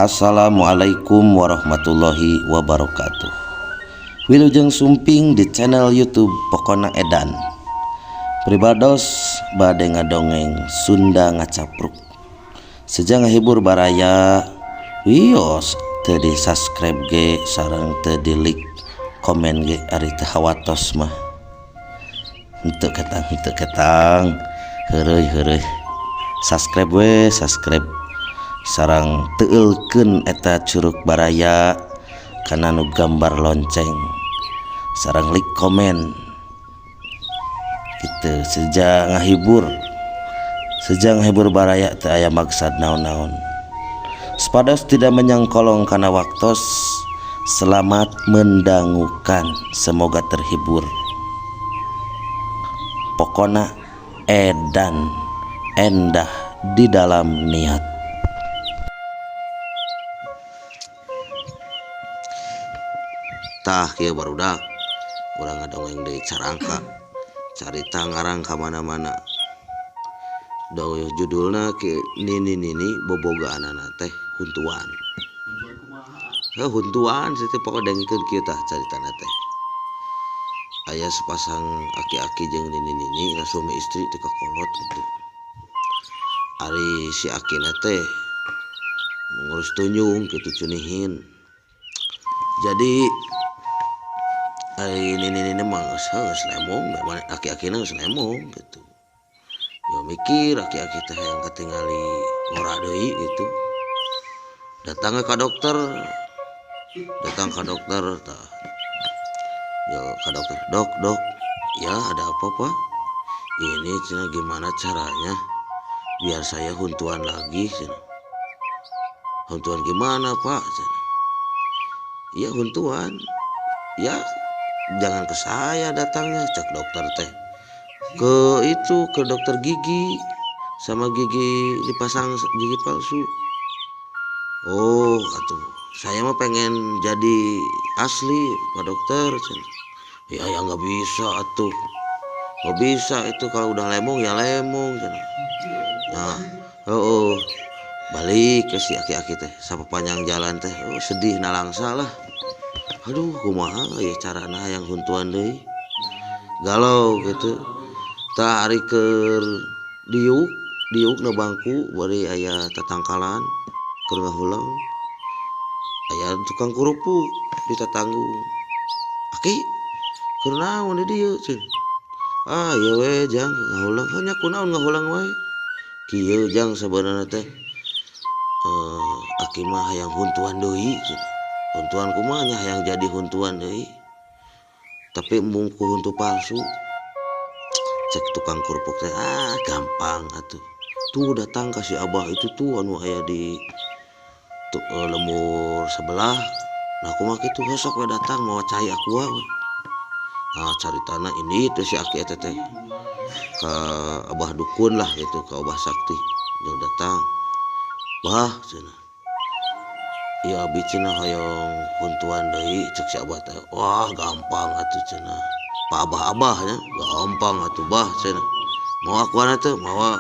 Assalamualaikum warahmatullahi wabarakatuh. Wilujeng sumping di channel YouTube Pokona Edan. Pribados bade ngadongeng Sunda Ngacapruk. Sejak ngahibur baraya wios teu di subscribe ge sareng teu di like komen ge ari teu hawatos mah. Henteu ketang heureuy subscribe we subscribe sarang teulkeun eta curug baraya kana nu gambar lonceng sarang like komen kitu sejak ngahibur baraya teu aya maksad naon-naon supados tidak menyangkolong kana waktos. Selamat mendangukan, semoga terhibur. Pokona edan endah di dalam niat. Tah kieu barudak urang ngadongeng deui carangka carita ngarang ka mana-mana. Daweuh judulna ke nini bobogaanana teh huntuan. Huntuan sih pokok dengkeun kieu tah caritana teh. Aya sepasang aki-aki jeung nini na suami istri teh kakolot gitu. Ari si akina teh ngurus tunjung kitu cunihin. Jadi ai nini mah geus lemong, aki-akina geus lemong gitu. Ya mikir aki-aki teh yang ketinggali ngora deui gitu. Datang ka dokter tah. Ya ka dokter, dok, ya ada apa pak? Ini cina gimana caranya biar saya huntuan lagi cina. Huntuan gimana pak? Cina. Ya huntuan, ya jangan ke saya datangnya, cek dokter teh. Ke dokter gigi, sama gigi dipasang gigi palsu. Oh, atuh saya mah pengen jadi asli pak dokter. Ya nggak bisa atuh, nggak bisa itu kalau udah lemong ya lemong. Nah, balik ke si aki-aki teh, sampai panjang jalan teh, sedih nalangsa lah. Aduh, kumaha ya carana yang huntuan deui. Galau gitu. Tah ari keur diuk na bangku bari aya tatangkalan keur ngahulang. Aya tukang kerupuk di tatanggung. Aki, keur naon di dieu ceun? Ah, ieu we jang ngahulang. Nya kunaon ngahulang wae? Kieu jang sabenerna teh. Aki mah hayang huntuan deui ceun. Huntuan kumaha nya hayang jadi huntuan deui. Tapi mungku huntu palsu. Cek tukang kerupuk teh, gampang atuh. Tuh datang ka si abah itu tuh anu aya di lemur sebelah. Nah kumaha kitu besok we datang mau cai aqua we. Nah caritana ini teh si aki eta teh ka abah dukun lah gitu, ka abah sakti. Jeung datang. Bah cenah. Ya abi cenah hayang huntuan deui cek si abah teh. Wah gampang atuh cenah. Pak abah-abahnya gampang atuh bah cenah. Mau akuana teh mawa.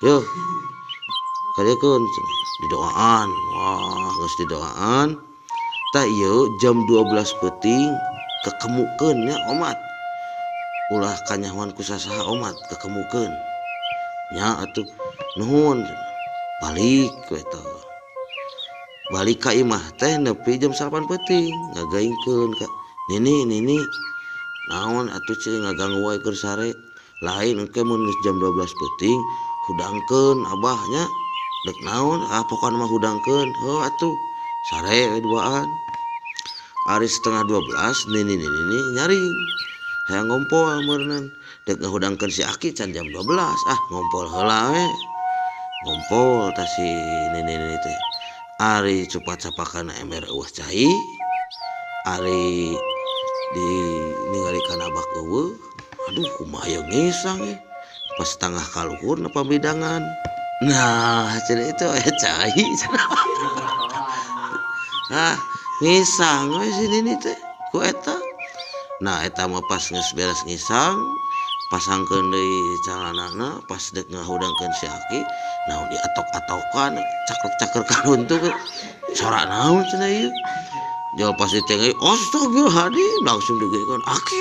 Yo. Kadiekeun cenah. Didoaan. Wah, geus didoaan. Tah ieu jam 12 peuting kekemukeun nya omat. Ulah kanyahoan ku sasaha omat kekemukeun. Nya atuh nuhun. Balik we eta. Balik ka imah teh nepi jam 8 peuting ngagaingkeun ka nini naon atuh cing ngaganggu wae keur sare. Lain engke mun jam 12 peuting hudangkeun abahnya. Dek naon pokona mah hudangkeun. Heuh atuh sare we duaan. Ari setengah 12 nini nyaring. Hayang ngompol meureunn. Dek ngahudangkeun si aki can jam 12. Ngompol heula we. Ngompol tah si nini teh. Ari cupat-capakana ember eueuh cai. Ari di ningali kana abah eueuh. Aduh kumaha aya ngisang ya. Pas tengah kaluhur na pamidangan. Nah, cenah itu cai cenah. Ngisang we si nini teh ku eta. Nah eta mah pas geus beres ngisang pasangkeun deui calanana pas dek ngahudangkeun si Aki naon diatok-atokan caker-caker karuntu sorak naon cenah ieu jauh pas ditengah astagfirullahaladzim langsung digeukkeun aki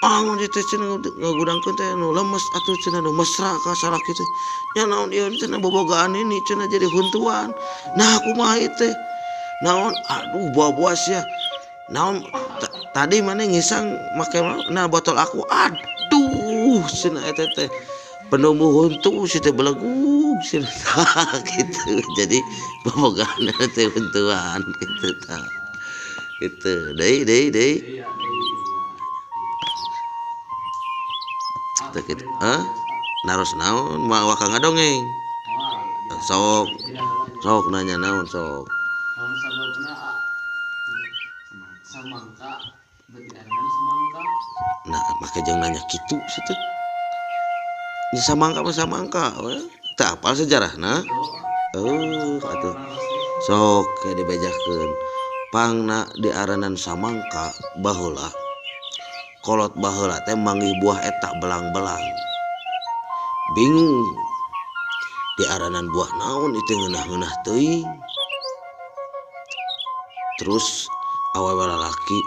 mun dieu teh cenah ngagudangkeun teh nu lemes atuh cenah nu mesra ka salaki teh nya naon ieu cenah bobogaan ini cenah jadi huntuan nah kumaha ieu teh naon aduh buah-buah sia naon tadi mana ngisang make nah botol aku aduh cenah eta teh penemu huntu si teh belegug cenah gitu jadi bobogaan teh huntuan gitu tah gitu deui teh kitu naros naon moal ka ngadongeng sok nanya naon sok samangka berarti aranan samangka nah make jeung nanya kitu situ di samangka we teu apal sejarahna atuh sok ke dibejakeun pangna di aranan samangka baheula kolot baheula teh manggih buah eta belang-belang bingung di aranan buah naon itu ngeunah-ngeunah teuing terus awewe lalaki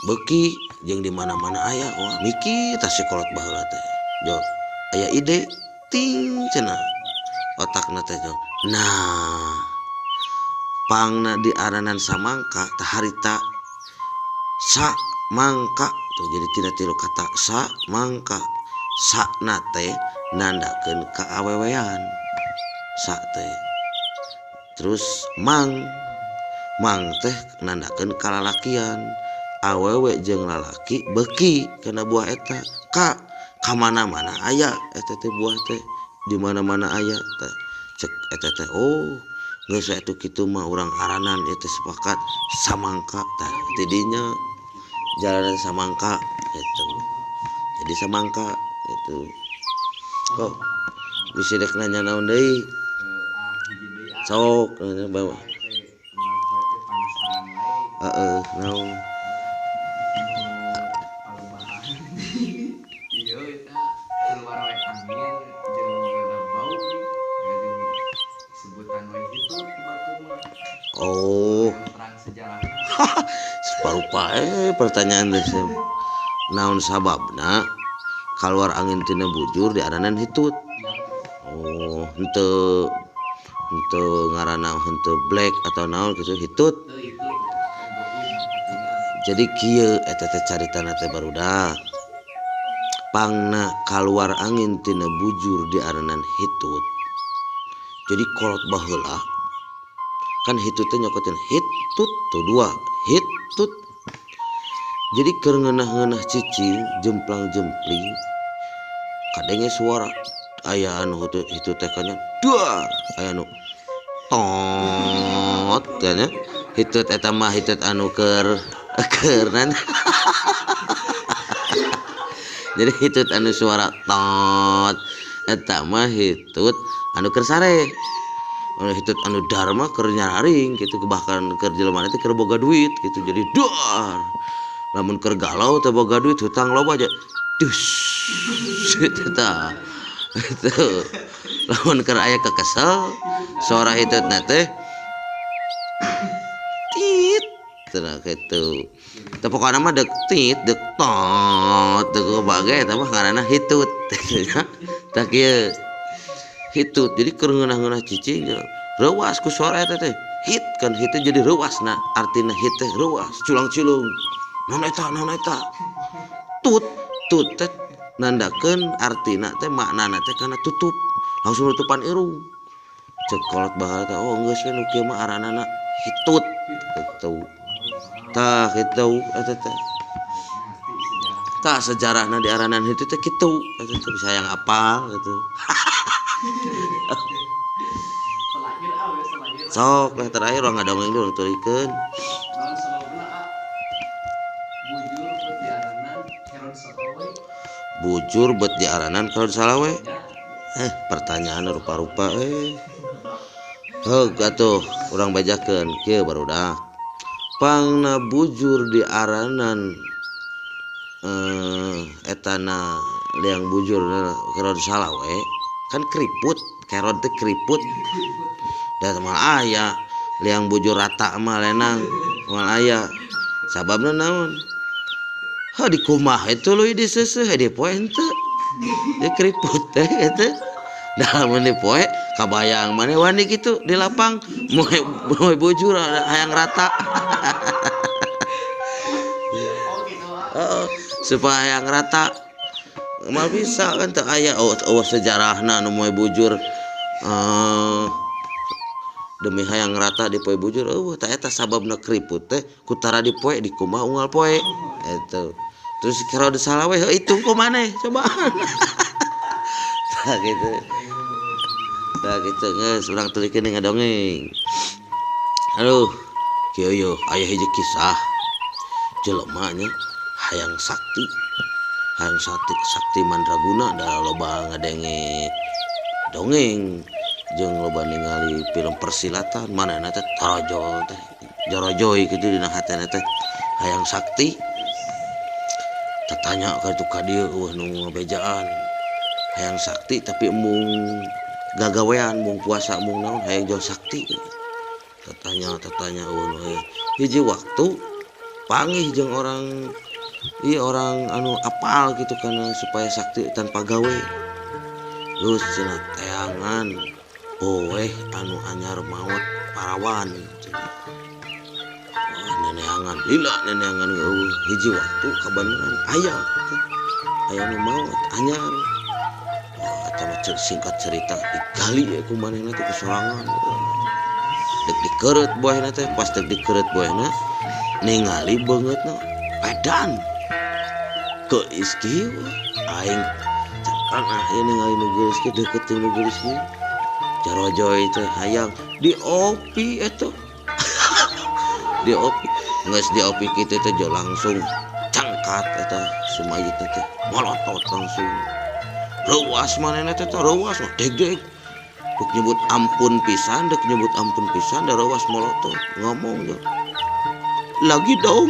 beuki jeung di mana-mana aya mikir tas si kolot baheula teh jo aya ide ting cenah otakna teh jo nah pangna di aranan samangka tah harita sa mangka tuh jadi tina tilu kata sa mangka sakna teh nandakeun ka awewean sa teh terus mang teh nandakeun kalalakian awewe jeung lalaki beuki kana buah eta ka mana-mana aya eta teh buah teh di mana-mana aya teh cek eta teh geus atuh kitu mah urang aranan eta sepakat samangka tah tidinya jalan samangka gitu jadi samangka gitu kok bisa dek nanya naon deui sok bawa naon separupa pertanyaan teh naon sababna kaluar angin tina bujur di aranan hitut henteu ngaranna henteu black atau naon kitu hitut jadi kieu eta teh caritana teh barudak pangna kaluar angin tina bujur di aranan hitut jadi kolot baheula kan hitut teh nyokotin hitut tuh dua hitut jadi keur ngeunah-ngeunah cicing jemplang-jempling kadenge suara aya anu hitut teh kanya duar aya anu tot nya hitut eta mah hitut anu keur nan jadi hitut anu suara tot eta mah hitut anu keur sare hitut anu dharma keur nyaring gitu bahkan keur jelema teh keur boga duit gitu jadi duar lamun keur galau teh boga duit hutang loba aja dus eta itu lamun keur aya kekesel suara hitutna teh tit cenah kitu teh pokona mah dek tit dek tot dek bagai eta mah ngaranna hitut tah kieu hitut jadi keur ngeunah-ngeunah cicing reuas ku suara eta teh hit kan hit jadi reuasna artina hit teh reuas culang-culung naon eta tut teh nandakeun artina teh maknana teh kana tutup langsung nutupan irung cek kolot baheula teh geus we nu kieu mah aranana hitut kitu tah kitu eta teh tah sejarahna di aranan hitut teh kitu eta teh bisa yang apal gitu sok lah terakhir orang ngadongeng dulu turikeun bujur bet di aranan karon salawe pertanyaan rupa-rupa atuh urang bajakeun kieu barudak pangna bujur di aranan etana liang bujur kerod salah we kan keriput kerod teh keriput da mal aya liang bujur rata mah lenang mal aya sababna naon di kumah itu lu di seuseuh di poe henteu di keriput teh eta da mun di poe kabayang maneh wani kitu di lapang moe bujur hayang rata supaya hayang rata mal bisa kan teu aya sejarahna nu moe bujur demi hayang rata di poe bujur tah eta sababna keriput teh kutara di poe di kumaha unggal poe eta terus kira udah salah weh hitung ku maneh coba tah gitu geus urang tulikeun ngadongeng aduh kieu yo aya hiji kisah jelema nya hayang sakti mandraguna da loba ngadenge dongeng jeung loba ningali film persilatan manehna teh tarojol teh jorojoi kitu dina hatena teh hayang sakti tatanya ka itu ka dieu nu ngabejaan hayang sakti tapi mung gagawean mung puasa mung naon hayang jauh sakti tatanya hiji waktu panggih jeung orang anu apal gitu karena supaya sakti tanpa gawe terus cenah teangan anu anyar maot parawan neneangan lila neneangan hiji waktu kabeneran aya nu maot anyar eta mah singkat cerita digali ku manehna teh kesorangan dek dikereut buahna teh pas dek dikereut buahna ningali beungeutna edan geus kieu aing cakan ieu ningali nu geus kieu deukeut jeung nu geus kieu jarojoy teh hayang diopi eta diopi geus diopi kitu teh jo langsung cangkat eta sumayit teh molotot langsung reuas manehna teh reuas deg-deg dek nyebut ampun pisan da reuas molotot ngomong jo lagi dong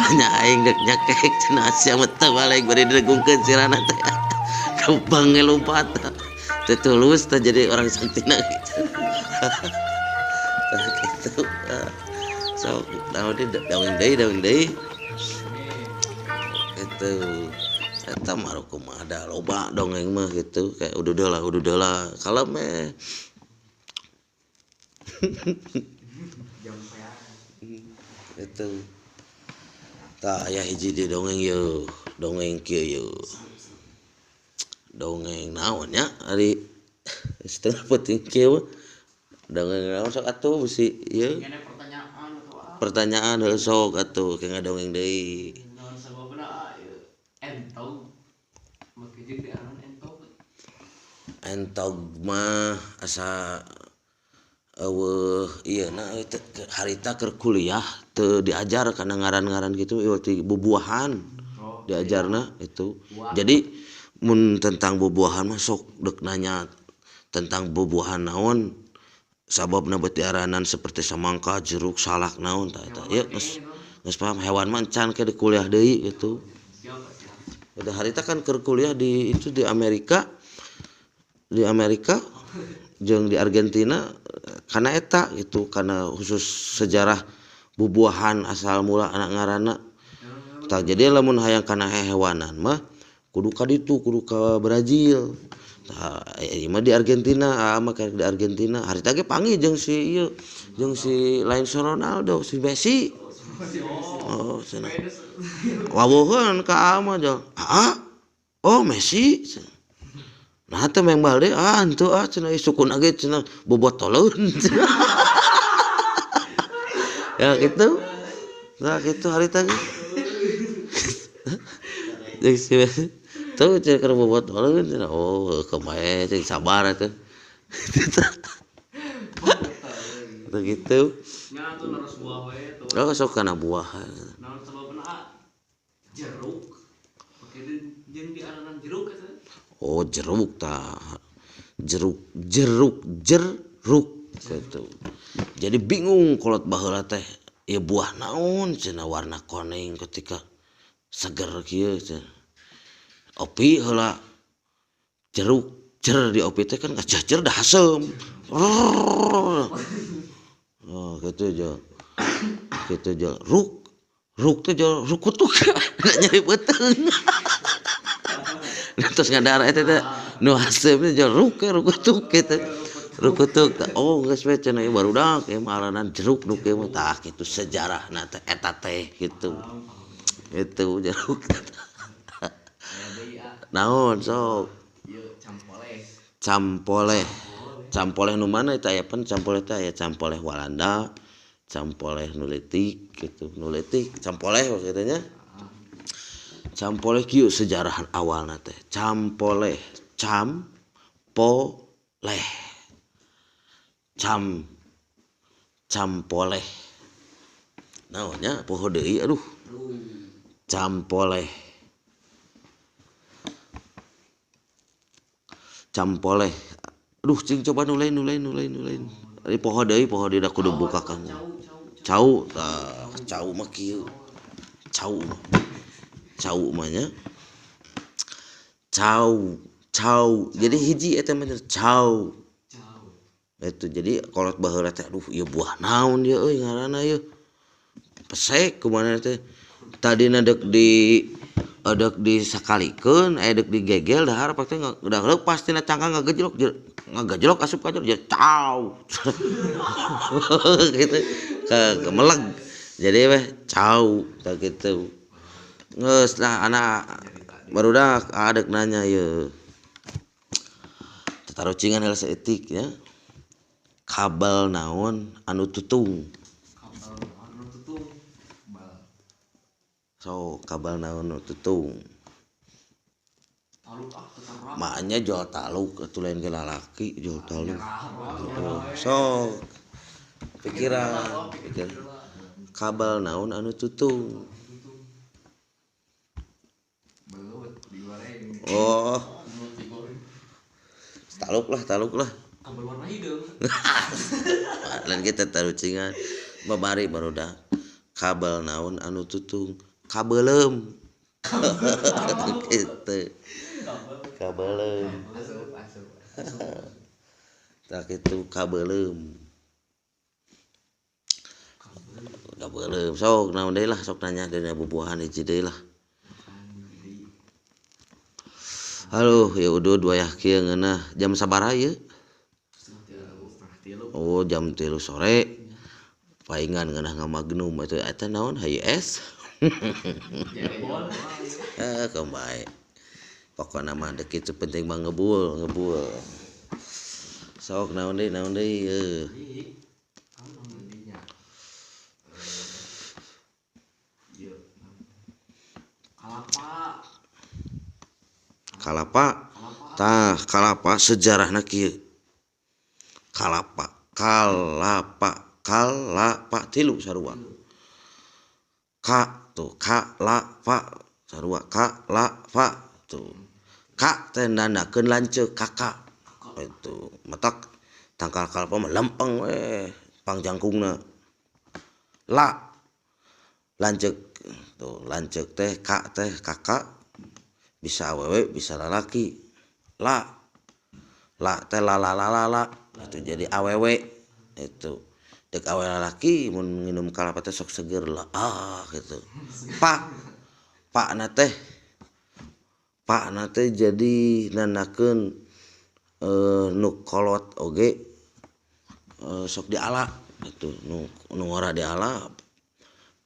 banyak aing dek nyakek cenah sia mah teu balik bari didegungkeun sirana teh kembang ngelompat teh tulus teh jadi orang saktina gitu gitu so daun deui itu eta mah kumaha da loba dongeng mah gitu kayak udah lah kalem itu tah aya hiji di dongeng yeuh dongeng kieu yeuh dongeng naon nya ari setengah penting kieu dongeng naon sok atuh bisi ieu pertanyaan heuh sok atuh ke ngadongeng deui naon sababna entog make jeung diaran entog mah asa iya nah harita keur kuliah teu diajar kana ngaran-ngaran gitu ieu bubuahan diajarna itu jadi mun tentang bubuahan mah sok deuk nanya tentang bubuahan naon sababna beuti diaranan seperti samangka jeruk salak naon tah eta ieu geus paham hewan mah can ke di kuliah deui gitu udah harita kan keur kuliah di Amerika jeung di Argentina karena eta gitu karena khusus sejarah bubuahan asal mula anak ngaranna tah jadi lamun hayang kana hewanan mah kudu ka ditu kudu ka Brazil tah ieu mah di Argentina mah di Argentina harita ge panggih jeung si ieu jeung si lain Ronaldo si Messi cenah waweuheun ka mah jeung Messi nah teh meng balde henteu cenah sukuna ge cenah bobotoleun ya gitu nah gitu harita ge jeung si tuh cenah keur bobotoleun cenah kumaha cing sabar atuh gitu nya atuh naros buah we atuh sok kana buah naon sababna jeruk pake jeung diaranan jeruk eta jeruk tah jeruk gitu. Jadi bingung kolot baheula teh ieu buah naon cenah warna koneng ketika seger kieu cenah. Opi heula jeruk cer di opi teh kan ngajar dah asem. Oh gitu aja. Gitu aja. Ruk teh ruk kutuk. Nyari beuteung. Terus ngadara eta teh nu asem teh ruk kutuk kitu. Ruk kutuk oh geus we cenah ieu barudak ieu maranan jeruk nu kieu mah tah kitu sejarahna teh eta teh kitu. Itu jeruk. Naon sok? Campoleh. Campoleh nu mana eta aya pan campoleh teh aya campoleh Walanda, campoleh nu leutik gitu. Nu leutik campoleh kitu nya. Campoleh kieu sejarah awalna teh. Campoleh, campoleh. Campoleh. Naon nya poho deui aduh. Campoleh. Campoleh. Aduh cing coba nu lain. Ari poho deui da kudu buka kamu. Cau, cau mah kieu. Cau mah nya. Cau. Jadi hiji eta mah cau. Itu jadi kolot baheula teh aduh ieu buah naon ieu euy ngaranna ieu. Pesek kumaha teh. Tadina deuk di sakalikeun deuk digegel dahar pasti udah leupas tina cangkang ngagejlok asup ka jero cau. Gitu kemeleg. Jadi weh cau tah kitu. Geus lah anak barudak adek nanya ieu. Tatarucingan heula saeutik ya. Kabel naon anu tutung? So kabel naon anu tutung? Maknya jual taluk atuh lain ge lalaki jual taluk. So pikiran kabel naon anu tutung? Oh. Taluk lah. Kabel warna hideung. Lain kita tarucingan babari barudak. Kabel naon anu tutung? Kabeleum. Kitu. Kabeleum. Tah kitu kabeleum. Sok naon deui lah sok nanya dina bubuahan hiji deui lah. Halo, ya udud wayah kieu ngeunah jam sabaraha ieu? Oh, jam 3 sore. Paingan ngeunah ngamagnum eta naon? HIS. Kembae. Pokona mah deuk kitu penting mah ngebul. Sok naon deui Kalapa. Tah, kalapa sejarahna kieu. Kalapa tilu sarua. Kalapa sarua kalapa tuh. Ka teh nandakeun lanceuk kakak. Itu matak tangkal kalapa mah lempeng we pangjangkungna. Lanceuk tuh lanceuk teh ka teh kakak bisa awewe bisa lalaki. La teh la itu jadi awewe itu dek awewe lalaki mun nginum kalapa teh sok seger lah gitu. Pak na teh jadi nandakeun nu kolot oge sok diala itu nu ngora diala.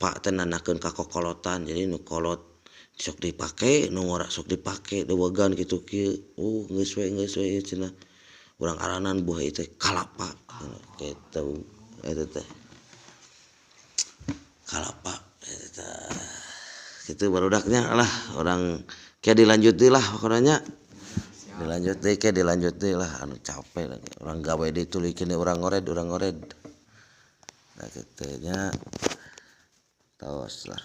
Pak teh nandakeun kakokolotan jadi nu kolot sok dipake nu ngora sok dipake deuwegan kitu kieu. Geus we cenah urang aranan buah ieu teh kalapa kitu eta teh kalapa eta kitu barudaknya lah orang kayak dilanjut deui lah pokona dilanjut deui lah anu capek lagi urang gawe ditulikeun urang ngored nah kitu nya tos lah.